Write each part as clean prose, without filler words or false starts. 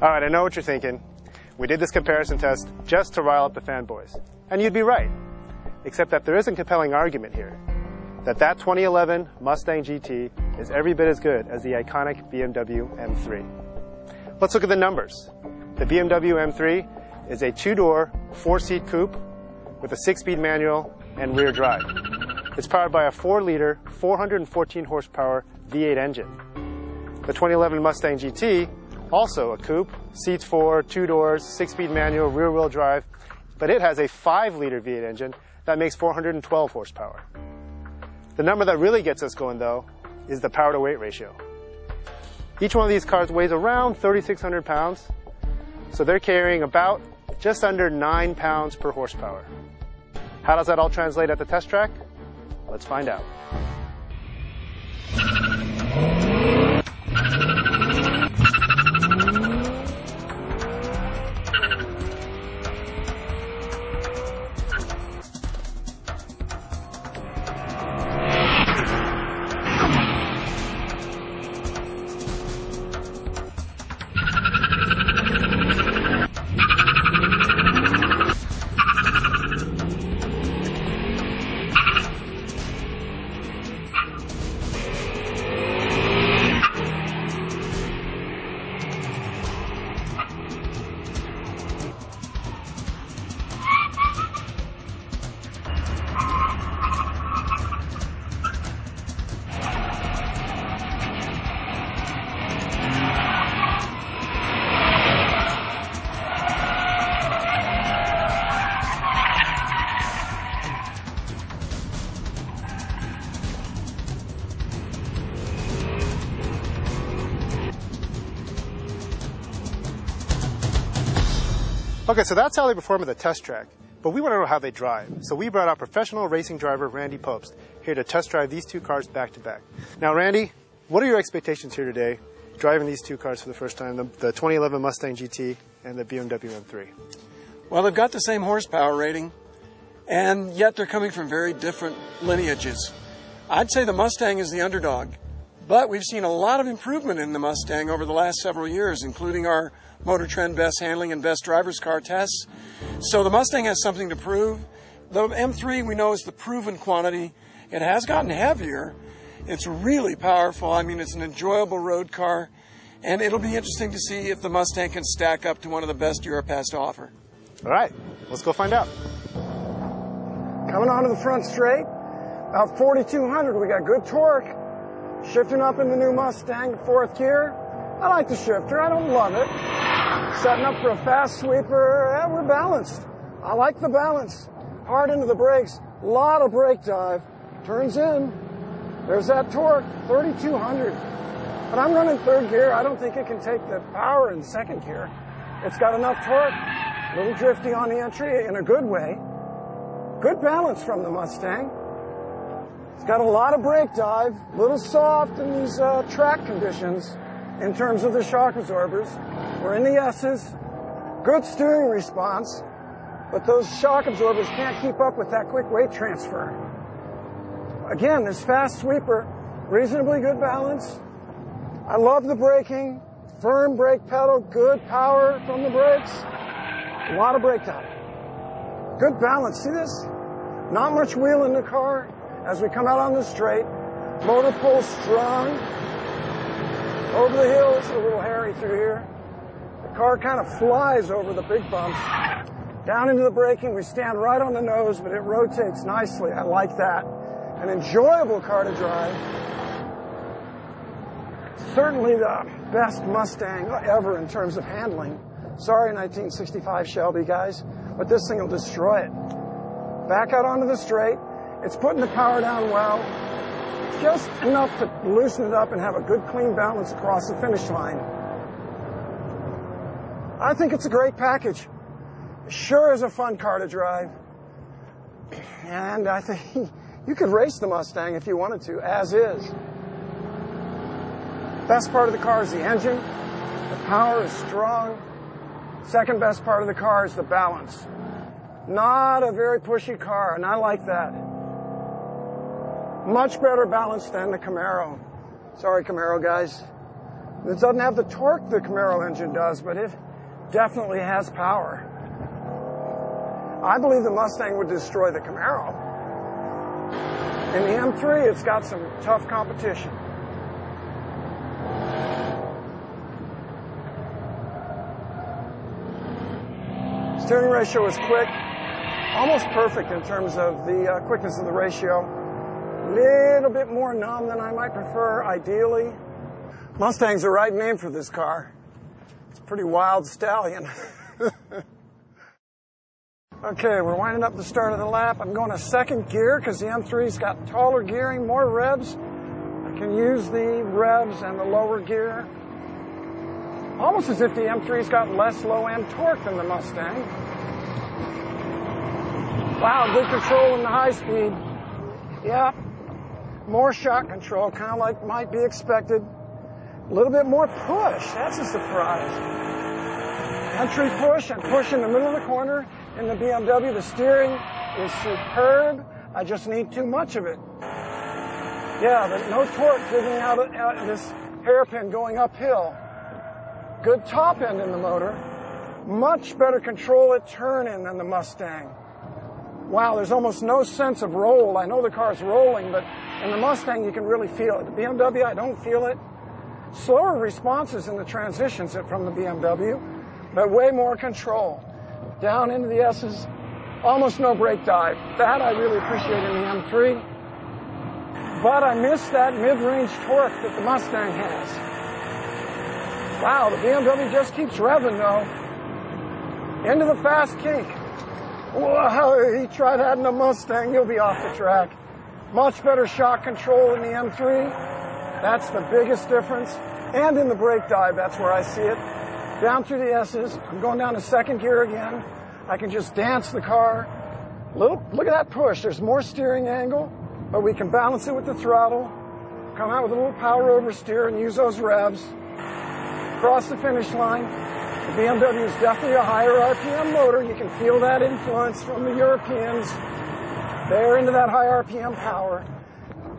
All right, I know what you're thinking. We did this comparison test just to rile up the fanboys. And you'd be right, except that there is a compelling argument here, that 2011 Mustang GT is every bit as good as the iconic BMW M3. Let's look at the numbers. The BMW M3 is a two-door, four-seat coupe with a six-speed manual and rear drive. It's powered by a 4-liter, 414 horsepower V8 engine. The 2011 Mustang GT, also a coupe, seats 4, 2 doors, 6-speed manual, rear-wheel drive, but it has a 5-liter V8 engine that makes 412 horsepower. The number that really gets us going, though, is the power-to-weight ratio. Each one of these cars weighs around 3,600 pounds, so they're carrying about just under 9 pounds per horsepower. How does that all translate at the test track? Let's find out. Okay, so that's how they perform at the test track, but we want to know how they drive. So we brought out professional racing driver Randy Pobst here to test drive these two cars back to back. Now, Randy, what are your expectations here today, driving these two cars for the first time, the 2011 Mustang GT and the BMW M3? Well, they've got the same horsepower rating, and yet they're coming from very different lineages. I'd say the Mustang is the underdog, but we've seen a lot of improvement in the Mustang over the last several years, including our Motor Trend Best Handling and Best Driver's Car tests. So the Mustang has something to prove. The M3 we know is the proven quantity. It has gotten heavier. It's really powerful. I mean, it's an enjoyable road car, and it'll be interesting to see if the Mustang can stack up to one of the best Europe has to offer. All right, let's go find out. Coming onto the front straight, about 4,200, we got good torque. Shifting up in the new Mustang, fourth gear. I like the shifter, I don't love it. Setting up for a fast sweeper, we're balanced. I like the balance. Hard into the brakes, a lot of brake dive. Turns in, there's that torque, 3,200. But I'm running third gear, I don't think it can take the power in second gear. It's got enough torque, a little drifty on the entry in a good way. Good balance from the Mustang. It's got a lot of brake dive, a little soft in these track conditions in terms of the shock absorbers. We're in the S's, good steering response, but those shock absorbers can't keep up with that quick weight transfer. Again, this fast sweeper, reasonably good balance. I love the braking, firm brake pedal, good power from the brakes, a lot of brake dive. Good balance, see this? Not much wheel in the car as we come out on the straight. Motor pull strong. Over the hill, it's a little hairy through here. The car kind of flies over the big bumps. Down into the braking, we stand right on the nose, but it rotates nicely. I like that. An enjoyable car to drive. Certainly the best Mustang ever in terms of handling. Sorry, 1965 Shelby, guys, but this thing will destroy it. Back out onto the straight. It's putting the power down well. Just enough to loosen it up and have a good clean balance across the finish line. I think it's a great package. Sure is a fun car to drive. And I think you could race the Mustang if you wanted to, as is. Best part of the car is the engine. The power is strong. Second best part of the car is the balance. Not a very pushy car, and I like that. Much better balance than the Camaro. Sorry, Camaro guys. It doesn't have the torque the Camaro engine does, but it definitely has power. I believe the Mustang would destroy the Camaro. In the M3, it's got some tough competition. Steering ratio is quick, almost perfect in terms of the quickness of the ratio. A little bit more numb than I might prefer, ideally. Mustang's the right name for this car. It's a pretty wild stallion. Okay, we're winding up the start of the lap. I'm going to second gear because the M3's got taller gearing, more revs. I can use the revs and the lower gear. Almost as if the M3's got less low-end torque than the Mustang. Wow, good control in the high speed. Yeah, more shock control, kind of like might be expected. A little bit more push, that's a surprise. Entry push and push in the middle of the corner. In the BMW, the steering is superb. I just need too much of it. Yeah, but no torque digging out of this hairpin going uphill. Good top end in the motor. Much better control at turn-in than the Mustang. Wow, there's almost no sense of roll. I know the car's rolling, but in the Mustang, you can really feel it. The BMW, I don't feel it. Slower responses in the transitions from the BMW, but way more control. Down into the S's, almost no brake dive. That I really appreciate in the M3. But I miss that mid-range torque that the Mustang has. Wow, the BMW just keeps revving though. Into the fast kink. Whoa, he tried that in the Mustang, he'll be off the track. Much better shock control in the M3. That's the biggest difference. And in the brake dive, that's where I see it. Down through the S's. I'm going down to second gear again. I can just dance the car. Look at that push. There's more steering angle, but we can balance it with the throttle. Come out with a little power oversteer and use those revs. Cross the finish line. The BMW is definitely a higher RPM motor. You can feel that influence from the Europeans. They're into that high RPM power.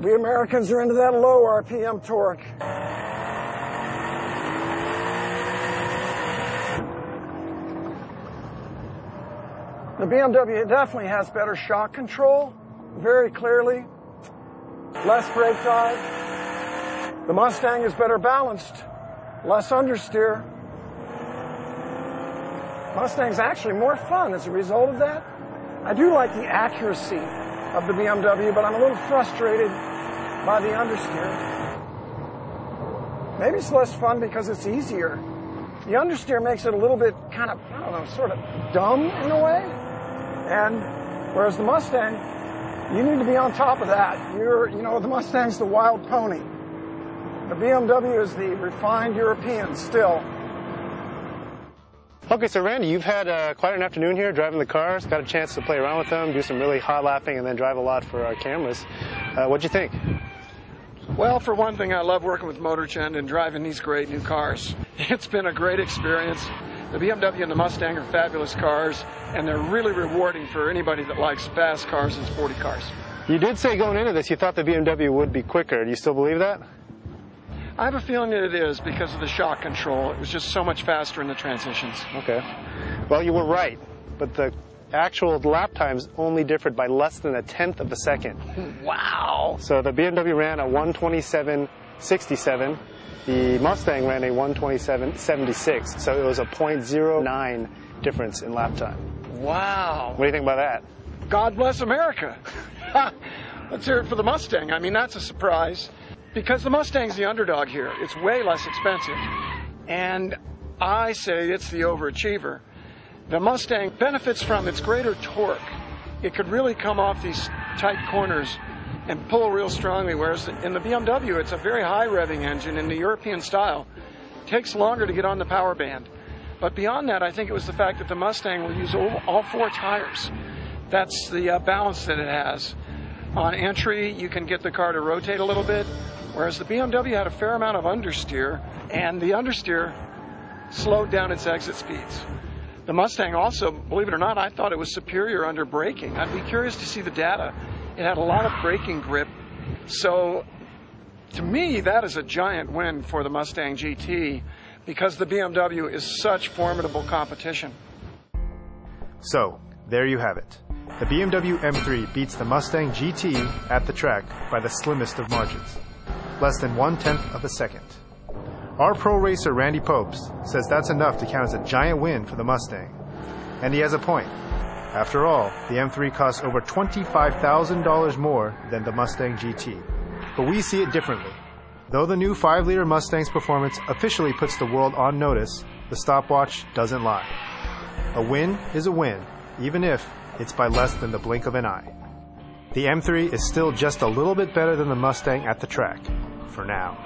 We Americans are into that low RPM torque. The BMW definitely has better shock control, very clearly. Less brake dive. The Mustang is better balanced, less understeer. Mustang's actually more fun as a result of that. I do like the accuracy of the BMW, but I'm a little frustrated by the understeer. Maybe it's less fun because it's easier. The understeer makes it a little bit kind of, I don't know, sort of dumb in a way. And whereas the Mustang, you need to be on top of that. The Mustang's the wild pony. The BMW is the refined European still. Okay, so Randy, you've had quite an afternoon here driving the cars, got a chance to play around with them, do some really hot lapping, and then drive a lot for our cameras. What'd you think? Well, for one thing, I love working with MotorChend and driving these great new cars. It's been a great experience. The BMW and the Mustang are fabulous cars, and they're really rewarding for anybody that likes fast cars and sporty cars. You did say going into this you thought the BMW would be quicker. Do you still believe that? I have a feeling that it is because of the shock control. It was just so much faster in the transitions. Okay. Well, you were right, but the actual lap times only differed by less than 1/10 of a second. Wow. So the BMW ran a 1:27.67. The Mustang ran a 1:27.76, so it was a 0.09 difference in lap time. Wow. What do you think about that? God bless America. Let's hear it for the Mustang. I mean, that's a surprise. Because the Mustang's the underdog here. It's way less expensive. And I say it's the overachiever. The Mustang benefits from its greater torque. It could really come off these tight corners and pull real strongly, whereas in the BMW, it's a very high revving engine in the European style. It takes longer to get on the power band. But beyond that, I think it was the fact that the Mustang will use all 4 tires. That's the balance that it has. On entry, you can get the car to rotate a little bit, whereas the BMW had a fair amount of understeer, and the understeer slowed down its exit speeds. The Mustang also, believe it or not, I thought it was superior under braking. I'd be curious to see the data. It had a lot of braking grip, so To me, that is a giant win for the Mustang GT because the BMW is such formidable competition. So, there you have it. The BMW M3 beats the Mustang GT at the track by the slimmest of margins, less than 1/10 of a second. Our pro racer Randy Pobst says that's enough to count as a giant win for the Mustang. And he has a point. After all, the M3 costs over $25,000 more than the Mustang GT. But we see it differently. Though the new 5-liter Mustang's performance officially puts the world on notice, the stopwatch doesn't lie. A win is a win, even if it's by less than the blink of an eye. The M3 is still just a little bit better than the Mustang at the track, for now.